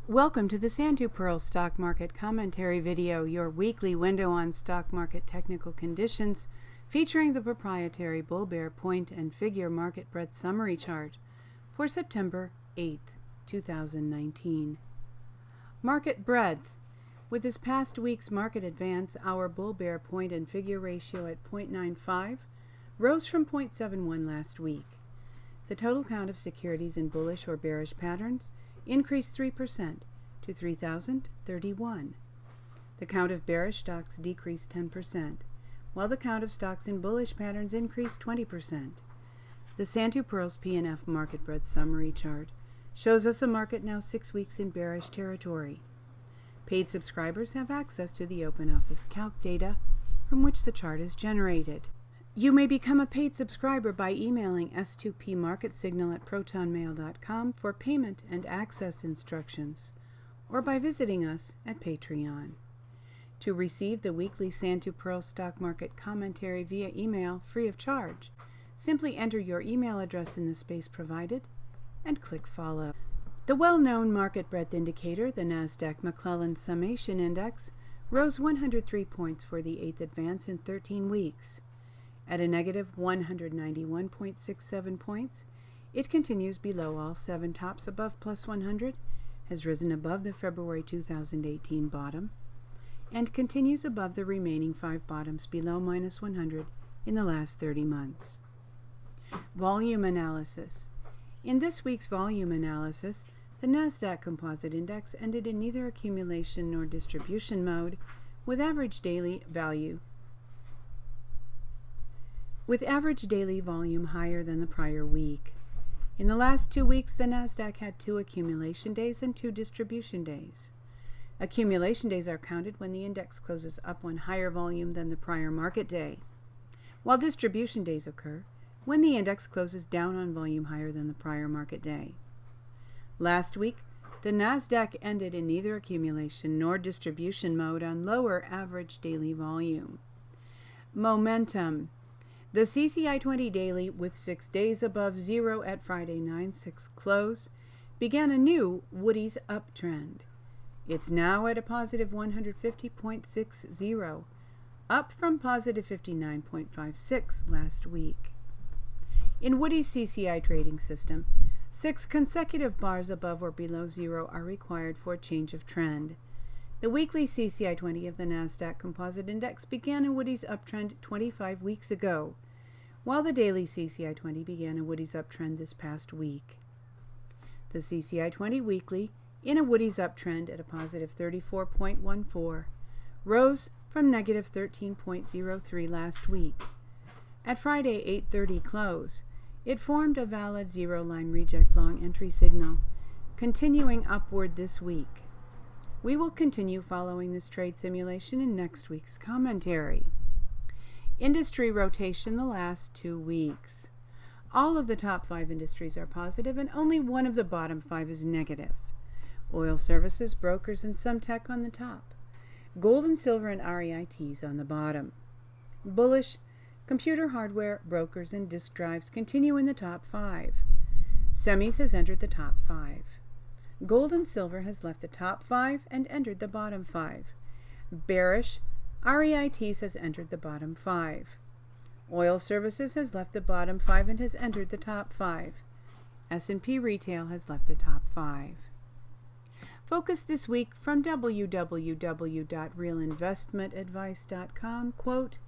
Welcome to the Pirls Stock Market Commentary video, your weekly window on stock market technical conditions, featuring the proprietary bull-bear point and figure market breadth summary chart for September 8th, 2019. Market breadth. With this past week's market advance, our bull-bear point and figure ratio at 0.95 rose from 0.71 last week. The total count of securities in bullish or bearish patterns increased 3% to 3,031. The count of bearish stocks decreased 10%, while the count of stocks in bullish patterns increased 20%. The Pirls P&F market breadth summary chart shows us a market now 6 weeks in bearish territory. Paid subscribers have access to the Open Office Calc data from which the chart is generated. You may become a paid subscriber by emailing s2pmarketsignal@protonmail.com for payment and access instructions, or by visiting us at Patreon. To receive the weekly Pirls Stock Market Commentary via email free of charge, simply enter your email address in the space provided and click follow. The well-known market breadth indicator, the Nasdaq McClellan Summation Index, rose 103 points for the 8th advance in 13 weeks. At a negative 191.67 points, it continues below all 7 tops above plus 100, has risen above the February 2018 bottom, and continues above the remaining 5 bottoms below minus 100 in the last 30 months. Volume analysis. In this week's volume analysis, the Nasdaq Composite Index ended in neither accumulation nor distribution mode, with average daily volume higher than the prior week. In the last 2 weeks, the Nasdaq had 2 accumulation days and 2 distribution days. Accumulation days are counted when the index closes up on higher volume than the prior market day, while distribution days occur when the index closes down on volume higher than the prior market day. Last week, the Nasdaq ended in neither accumulation nor distribution mode on lower average daily volume. Momentum. The CCI 20 daily, with 6 days above zero at Friday 9/6 close, began a new Woody's uptrend. It's now at a positive 150.60, up from positive 59.56 last week. In Woody's CCI trading system, 6 consecutive bars above or below zero are required for a change of trend. The weekly CCI 20 of the Nasdaq Composite Index began a Woody's uptrend 25 weeks ago, while the daily CCI 20 began a Woody's uptrend this past week. The CCI 20 weekly, in a Woody's uptrend at a positive 34.14, rose from negative 13.03 last week. At Friday 8:30 close, it formed a valid zero-line reject long entry signal, continuing upward this week. We will continue following this trade simulation in next week's commentary. Industry rotation the last 2 weeks. All of the top 5 industries are positive and only one of the bottom 5 is negative. Oil services, brokers, and some tech on the top. Gold and silver and REITs on the bottom. Bullish, computer hardware, brokers, and disk drives continue in the top 5. Semis has entered the top 5. Gold and silver has left the top 5 and entered the bottom 5. Bearish, REITs has entered the bottom 5. Oil services has left the bottom 5 and has entered the top 5. S&P retail has left the top 5. Focus this week from www.realinvestmentadvice.com, quote,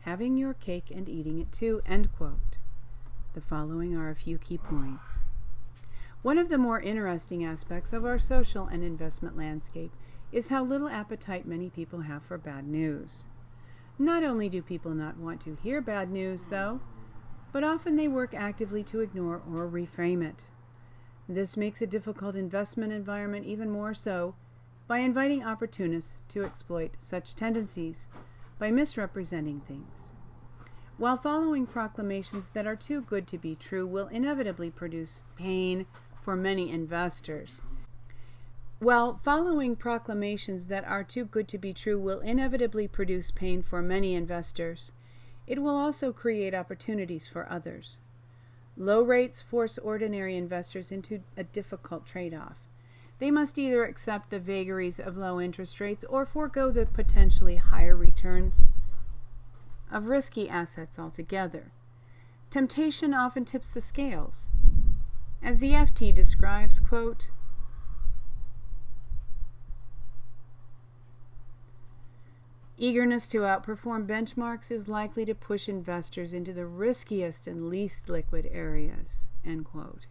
"Having your cake and eating it too," end quote. The following are a few key points. One of the more interesting aspects of our social and investment landscape is how little appetite many people have for bad news. Not only do people not want to hear bad news, though, but often they work actively to ignore or reframe it. This makes a difficult investment environment even more so by inviting opportunists to exploit such tendencies by misrepresenting things. While following proclamations that are too good to be true will inevitably produce pain for many investors, it will also create opportunities for others. Low rates force ordinary investors into a difficult trade-off. They must either accept the vagaries of low interest rates or forego the potentially higher returns of risky assets altogether. Temptation often tips the scales. As the FT describes, quote, eagerness to outperform benchmarks is likely to push investors into the riskiest and least liquid areas, end quote.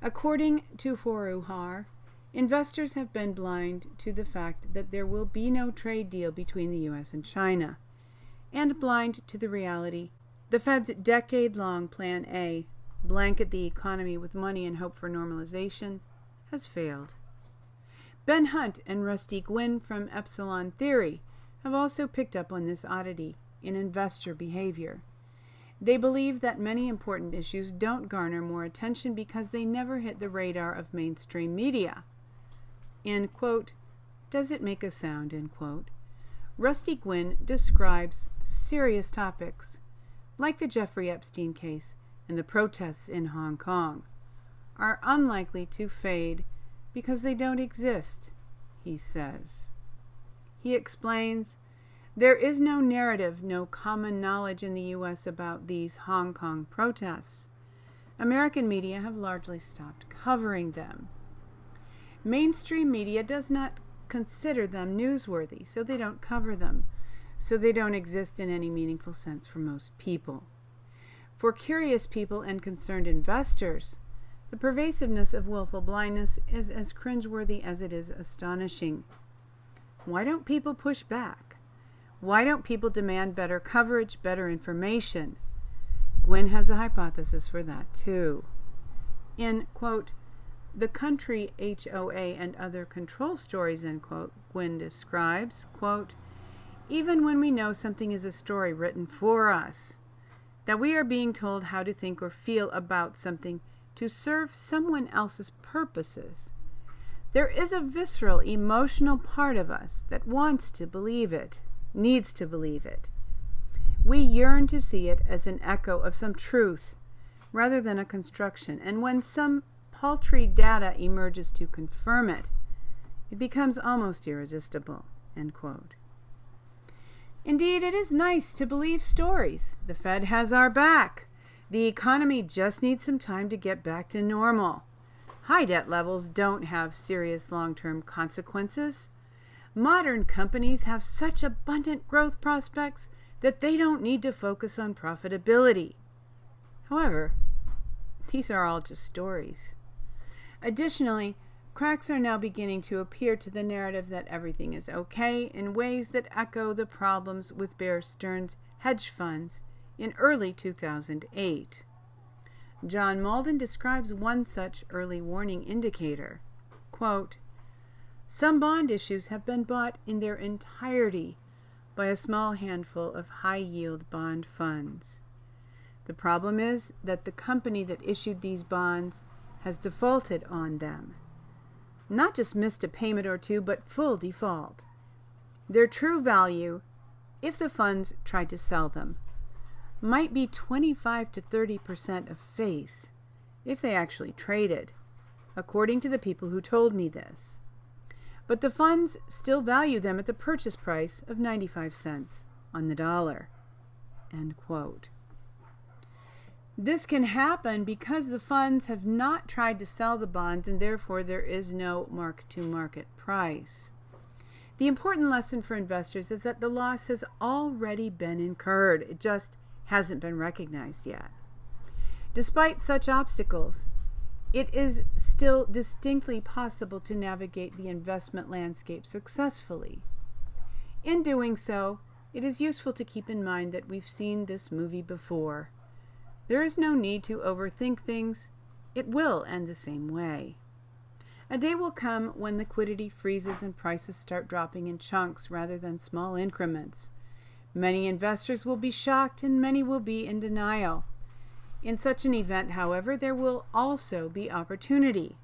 According to Foruhar, investors have been blind to the fact that there will be no trade deal between the U.S. and China, and blind to the reality the Fed's decade-long Plan A, blanket the economy with money and hope for normalization, has failed. Ben Hunt and Rusty Gwynn from Epsilon Theory have also picked up on this oddity in investor behavior. They believe that many important issues don't garner more attention because they never hit the radar of mainstream media. In, quote, does it make a sound, end quote, Rusty Gwynn describes serious topics, like the Jeffrey Epstein case and the protests in Hong Kong, are unlikely to fade because they don't exist, he says. He explains, there is no narrative, no common knowledge in the U.S. about these Hong Kong protests. American media have largely stopped covering them. Mainstream media does not consider them newsworthy, so they don't cover them, so they don't exist in any meaningful sense for most people. For curious people and concerned investors, the pervasiveness of willful blindness is as cringeworthy as it is astonishing. Why don't people push back? Why don't people demand better coverage, better information? Gwynn has a hypothesis for that too. In, quote, the country HOA and other control stories, end quote, Gwynn describes, quote, even when we know something is a story written for us, that we are being told how to think or feel about something to serve someone else's purposes, there is a visceral, emotional part of us that wants to believe it, needs to believe it. We yearn to see it as an echo of some truth rather than a construction, and when some paltry data emerges to confirm it, it becomes almost irresistible, end quote. Indeed, it is nice to believe stories. The Fed has our back. The economy just needs some time to get back to normal. High debt levels don't have serious long-term consequences. Modern companies have such abundant growth prospects that they don't need to focus on profitability. However, these are all just stories. Additionally, cracks are now beginning to appear to the narrative that everything is okay in ways that echo the problems with Bear Stearns hedge funds in early 2008. John Malden describes one such early warning indicator. Quote, some bond issues have been bought in their entirety by a small handful of high-yield bond funds. The problem is that the company that issued these bonds has defaulted on them. Not just missed a payment or two, but full default. Their true value, if the funds tried to sell them, might be 25 to 30% of face, if they actually traded, according to the people who told me this. But the funds still value them at the purchase price of 95 cents on the dollar, end quote. This can happen because the funds have not tried to sell the bonds and therefore there is no mark-to-market price. The important lesson for investors is that the loss has already been incurred. It just hasn't been recognized yet. Despite such obstacles, it is still distinctly possible to navigate the investment landscape successfully. In doing so, it is useful to keep in mind that we've seen this movie before. There is no need to overthink things. It will end the same way. A day will come when liquidity freezes and prices start dropping in chunks rather than small increments. Many investors will be shocked and many will be in denial. In such an event, however, there will also be opportunity.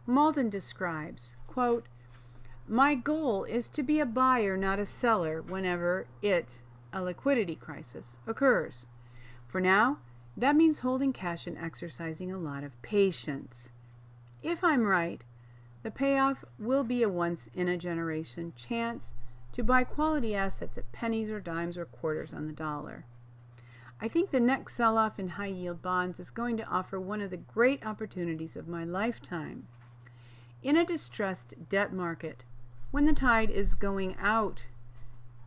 Malden describes, quote, my goal is to be a buyer, not a seller, whenever a liquidity crisis, occurs. For now, that means holding cash and exercising a lot of patience. If I'm right, The payoff will be a once-in-a-generation chance to buy quality assets at pennies or dimes or quarters on the dollar. I think the next sell-off in high-yield bonds is going to offer one of the great opportunities of my lifetime. In a distressed debt market, when the tide is going out,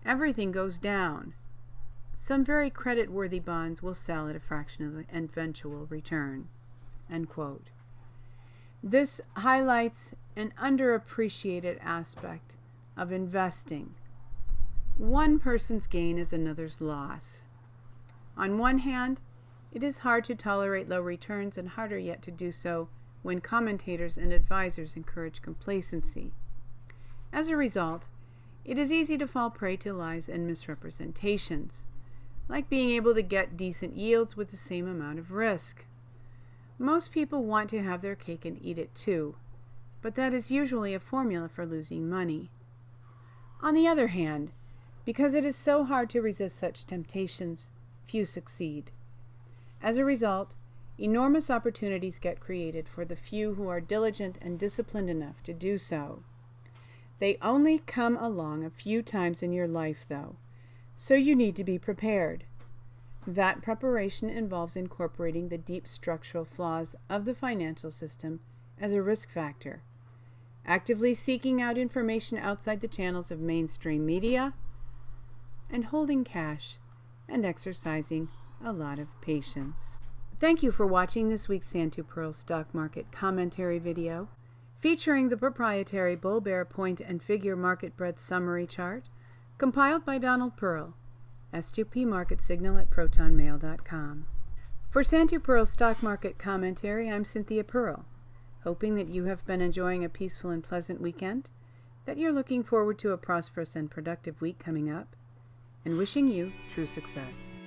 everything goes down. Some very credit-worthy bonds will sell at a fraction of the eventual return." End quote. This highlights an underappreciated aspect of investing. One person's gain is another's loss. On one hand, it is hard to tolerate low returns and harder yet to do so when commentators and advisors encourage complacency. As a result, it is easy to fall prey to lies and misrepresentations, like being able to get decent yields with the same amount of risk. Most people want to have their cake and eat it too, but that is usually a formula for losing money. On the other hand, because it is so hard to resist such temptations, few succeed. As a result, enormous opportunities get created for the few who are diligent and disciplined enough to do so. They only come along a few times in your life, though, so you need to be prepared. That preparation involves incorporating the deep structural flaws of the financial system as a risk factor, actively seeking out information outside the channels of mainstream media, and holding cash and exercising a lot of patience. Thank you for watching this week's Santu Pirls Stock Market Commentary video, featuring the proprietary Bull Bear Point and Figure Market Breadth Summary Chart, compiled by Donald Pearl, S2P Market Signal at protonmail.com. For Santu Pirls Stock Market Commentary, I'm Cynthia Pearl, hoping that you have been enjoying a peaceful and pleasant weekend, that you're looking forward to a prosperous and productive week coming up, and wishing you true success.